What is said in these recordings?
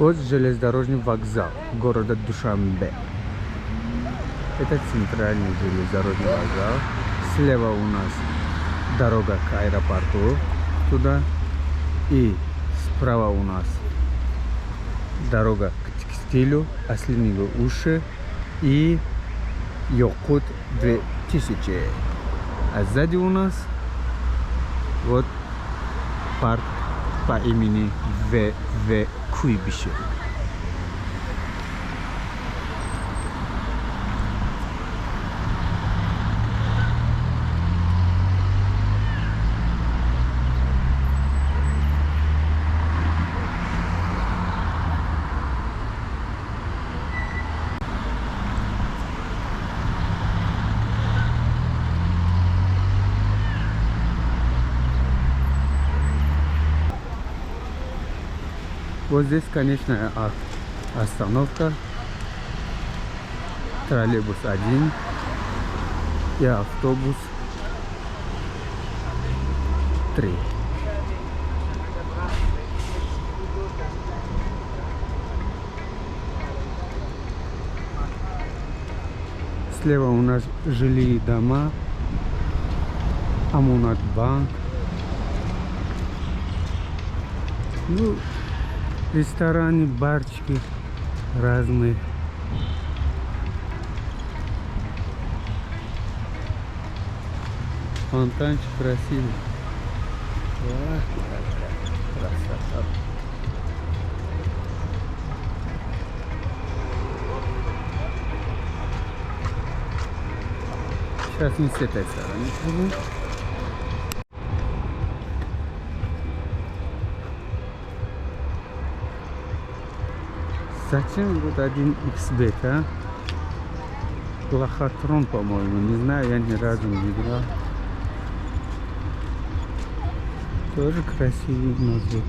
Вот железнодорожный вокзал города Душанбе. Это центральный железнодорожный вокзал. Слева у нас дорога к аэропорту туда. И справа у нас дорога к текстилю, ослиные уши и Йокут 2000. А сзади у нас вот парк по имени В.В. Куйбышев. Вот здесь конечная остановка. Троллейбус 1 и автобус 3. Слева у нас жилые дома, Амунатбанк. Ну, рестораны, барчики разные. Фонтанчик красивый. Красота. Сейчас не с этой стороны. Зачем вот один XB, а? Лохотрон, по-моему. Не знаю, я ни разу не видел. Тоже красивый у нас вот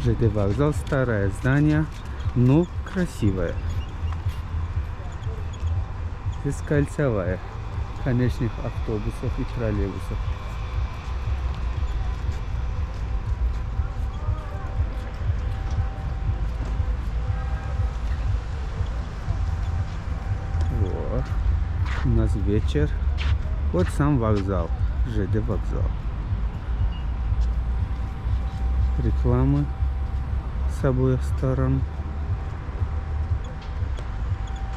ЖД вокзал. Старое здание, но красивое. Здесь кольцевая конечных автобусов и троллейбусов. Вот. У нас вечер. Вот сам вокзал, ЖД вокзал. Рекламы с обоих сторон.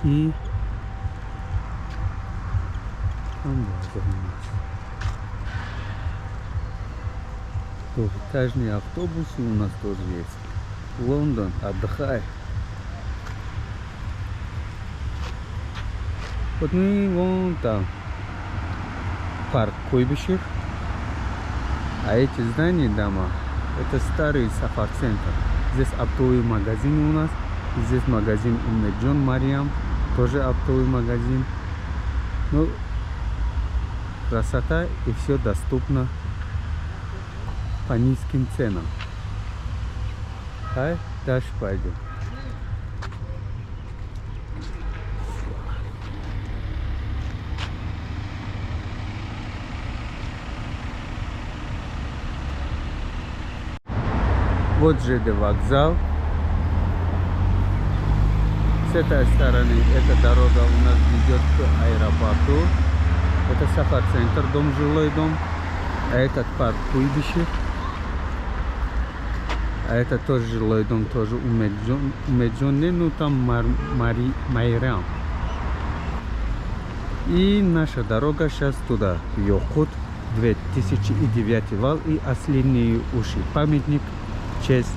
И там база у нас. Двухэтажные автобусы у нас тоже есть. Лондон, отдыхай. Вот мы вон там парк Куйбышев. А эти здания, дома, это старый сафар-центр. Здесь оптовый магазин у нас. Здесь магазин Умеджон Мариам. Тоже оптовый магазин. Ну, красота, и все доступно по низким ценам. А дальше пойдем. Вот ЖД вокзал. С этой стороны эта дорога у нас ведет к аэропорту. Это сафар-центр, дом, жилой дом. А этот парк Куйбышев. А это тоже жилой дом, тоже Умеджонный, ну там Майрам. И наша дорога сейчас туда, Йокут, 2009 вал и ослиные уши. Памятник в честь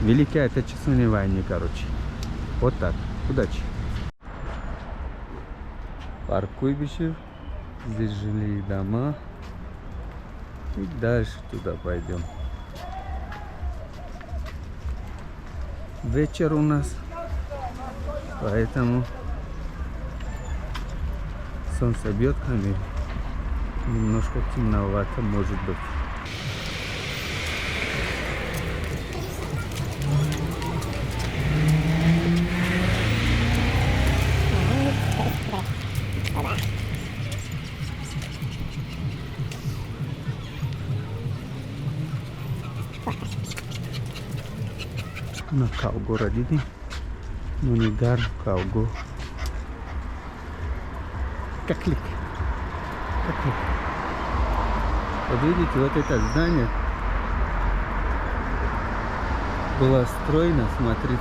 Великой Отечественной войны, короче. Вот так. Удачи. Парк Куйбышев. Здесь жилые дома. И дальше туда пойдем. Вечер у нас. Поэтому солнце бьет на мир. Немножко темновато может быть. на Калго-Радини, но не Гар, Калго. Каклик. Вот видите, вот это здание было строено, смотрите,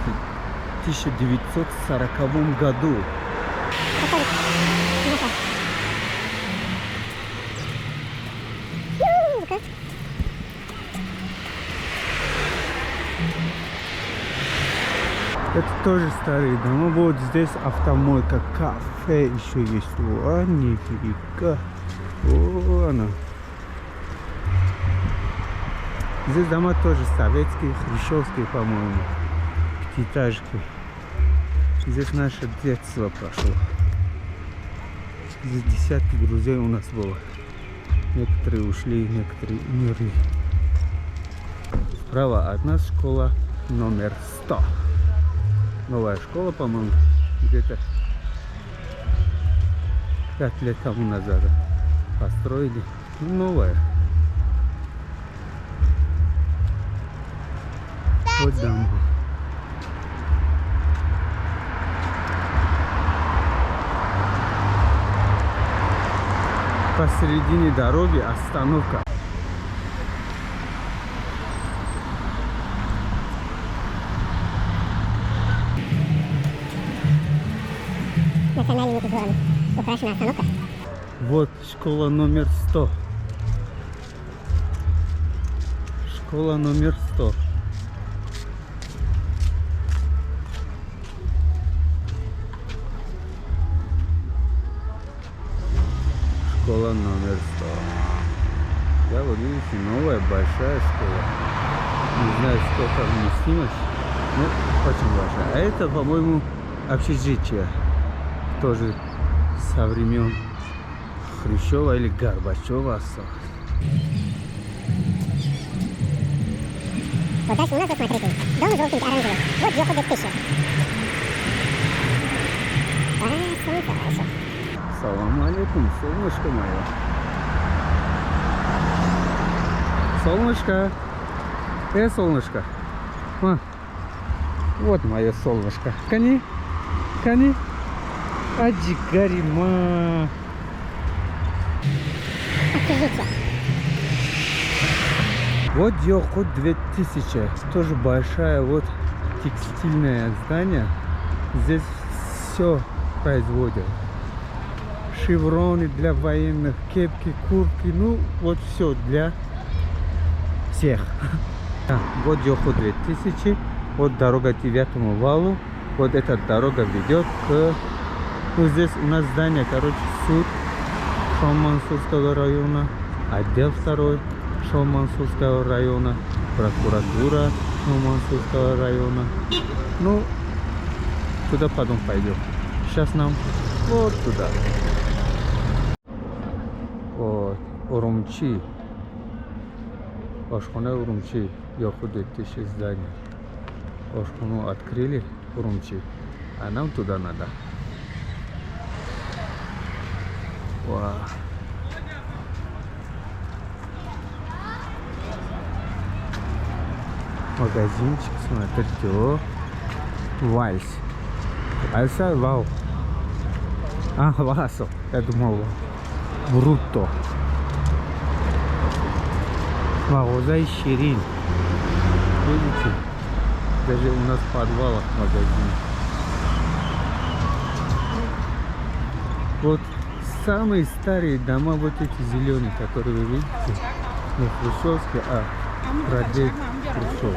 в 1940 году. Это тоже старые дома. Вот здесь автомойка, кафе еще есть. О, нифига. О, она. Здесь дома тоже советские, хрущевские, по-моему. Пятиэтажки. Здесь наше детство прошло. Здесь десятки друзей у нас было. Некоторые ушли, некоторые умерли. Справа от нас школа номер 100. Новая школа, по-моему, где-то 5 лет тому назад построили. Новая. Вот дома. Посередине дороги остановка. Национальными узорами украшена остановка. Вот школа номер 100. Школа номер 100. Школа номер 100. Да, вот видите, новая большая школа. Не знаю, сколько вместимость, но очень большая. А это, по-моему, общежитие. Тоже со времен Хрущева или Горбачева осталось. Вот дальше у нас, вот смотрите, дом желтенький, оранжевый. Вот Йохо 2000. Солнце хорошо. Салам алейкум, солнышко мое. Солнышко. Солнышко. А, вот мое солнышко. Кани. Аджигарима. Общежитие. Вот Йохо 2000. Тоже большая вот текстильное здание. Здесь все производят. Шевроны для военных, кепки, куртки, ну вот все для всех. Вот Йохо 2000. Вот дорога к 9-му валу. Вот эта дорога ведет к... Ну, здесь у нас здание, короче, суд Шаумансурского района, отдел 2 Шаумансурского района, прокуратура Шаумансурского района. Ну, туда потом пойдем. Сейчас нам вот туда. Вот, Урумчи. Ошхона Урумчи. Йохо 2000 здание. Ошхону открыли, Урумчи. А нам туда надо. Вау. Магазинчик, смотрите, о. Вальс. Альса, вау. А, Васо. Я думал, Брутто. Вагоза и Ширин. Видите? Даже у нас в подвалах магазин. Вот самые старые дома, вот эти зеленые, которые вы видите, не хрущевские, а прадед Хрущев.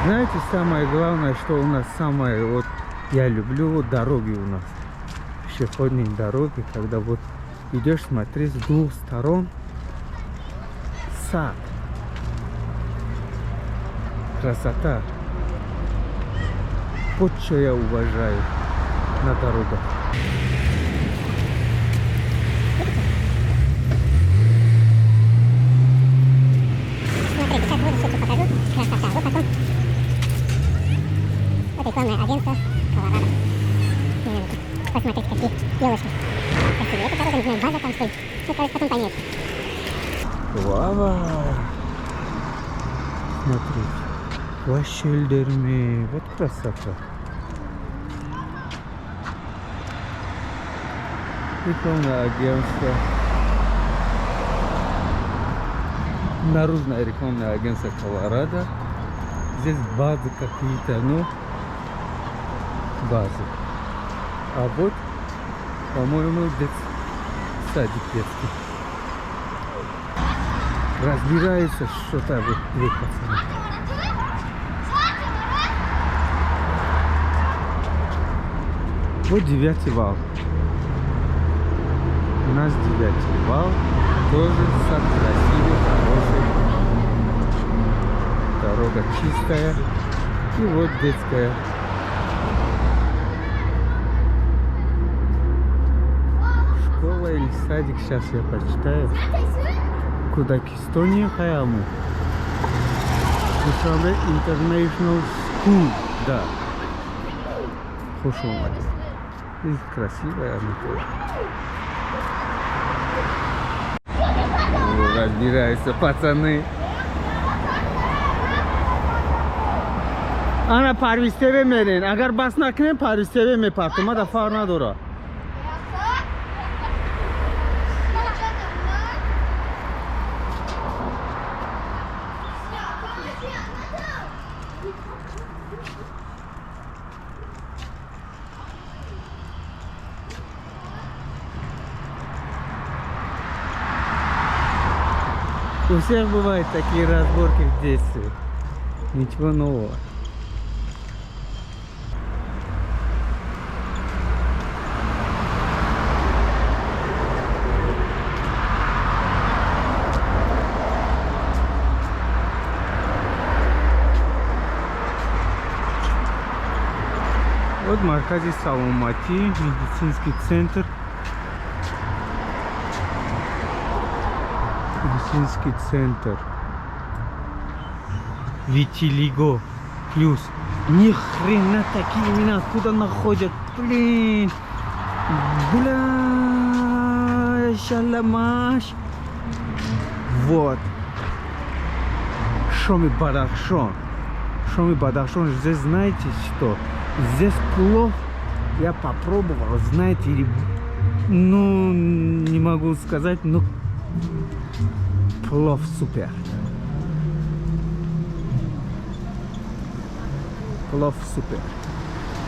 Знаете, самое главное, что у нас самое, вот я люблю вот дороги у нас, пешеходные дороги, когда вот идешь смотреть с двух сторон сад. Красота. Вот что я уважаю на дорогах. Смотрите, сейчас вот еще покажу. Красота. Вот потом. Вот рекламное агентство Колорадо. Посмотрите, какие елочки. Красивые. Эта дорога, не знаю, база там стоит. Это потом поймешь. Вау! Смотрите. Вашельдерми. Вот красота. Рекламное агентство. Наружное рекламное агентство Колорадо. Здесь базы какие-то, ну, базы. А вот, по-моему, садик детский. Разбирается что-то вот две пацаны. Вот 9-й вал. У нас 9-й вал. Тоже сад красивый, хороший. Дорога чистая. И вот детская. Школа или садик, сейчас я почитаю. Куда к Эстонии Хаяму. Душанбе International School. Да. Хорошо, мать. И красивая она тоже. Разбираются пацаны. Ana parvisteve merin. Agar bas nakne parvisteve me partuma da far nadora. У всех бывают такие разборки в детстве. Ничего нового. Вот Маркази Саломати, медицинский центр. Медицинский центр. Витилиго плюс. Ни хрена такие имена откуда находят. Блин. Бля. Шаламаш. Вот. Шоми Бадахшон. Шоми Бадахшон. Здесь знаете что? Здесь плов я попробовал, знаете, ну, не могу сказать, но плов супер. Плов супер.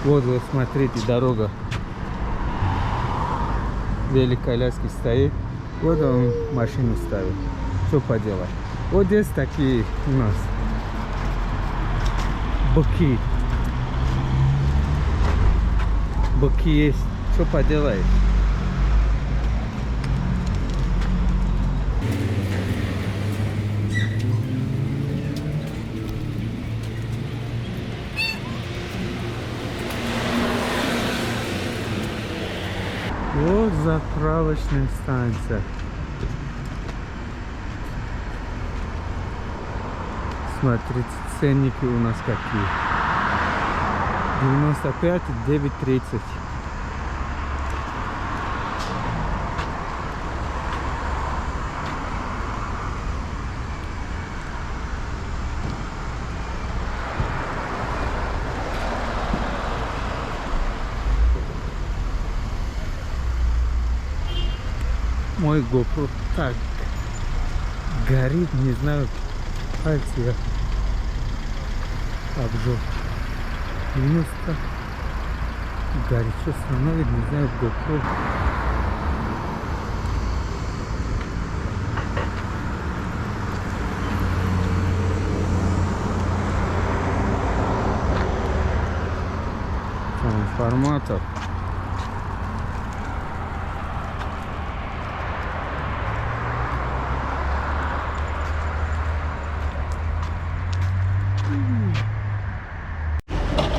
Вот, вот, смотрите, дорога. Велик коляски стоит. Вот он машину ставит. Что поделать? Вот здесь такие у нас быки. Быки есть. Что поделаешь? Вот заправочная станция. Смотрите, ценники у нас какие. 95 9,30. Мой GoPro так горит, не знаю, пальцы я обжег. Место горячо становится, не знаю, GoPro. Трансформатор.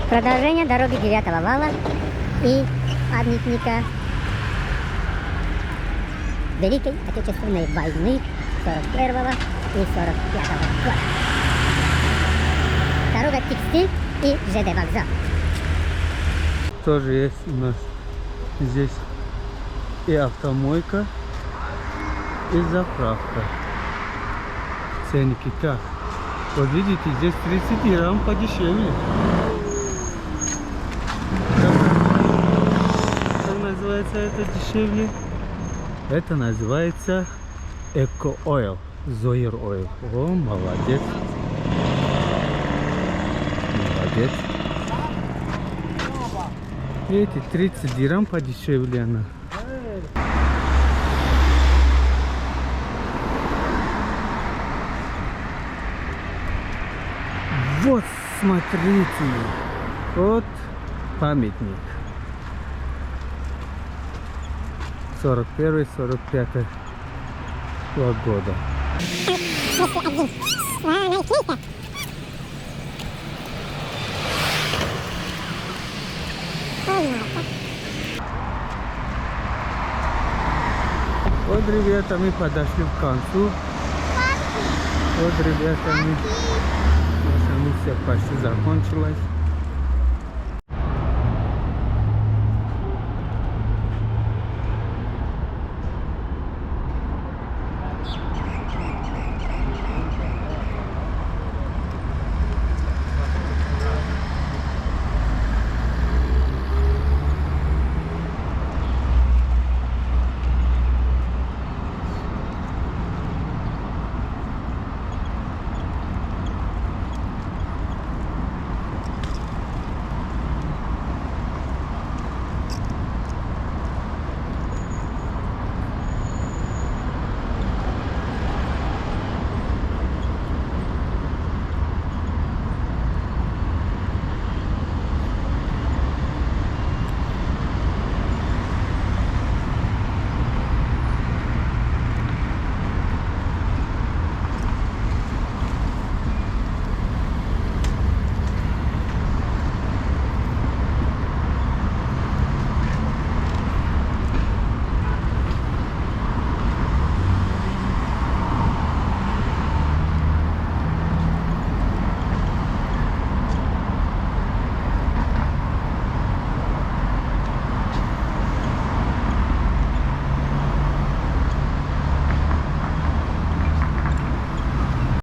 Продолжение дороги 9-го вала и памятника Великой Отечественной войны 41-го и 45-го года. Дорога Текстиль и ЖД вокзал. Тоже есть у нас здесь и автомойка, и заправка. Ценники как? Вот видите, здесь 30 дирхам подешевле. Как называется это дешевле? Это называется Eco Oil, Zoyer Oil. О, молодец. Молодец. Видите, 30 дирхам подешевле она. Вот, смотрите, вот памятник. 41-45 года. Вот, ребята, мы подошли к концу. Вот, ребята, наша миссия почти закончилась.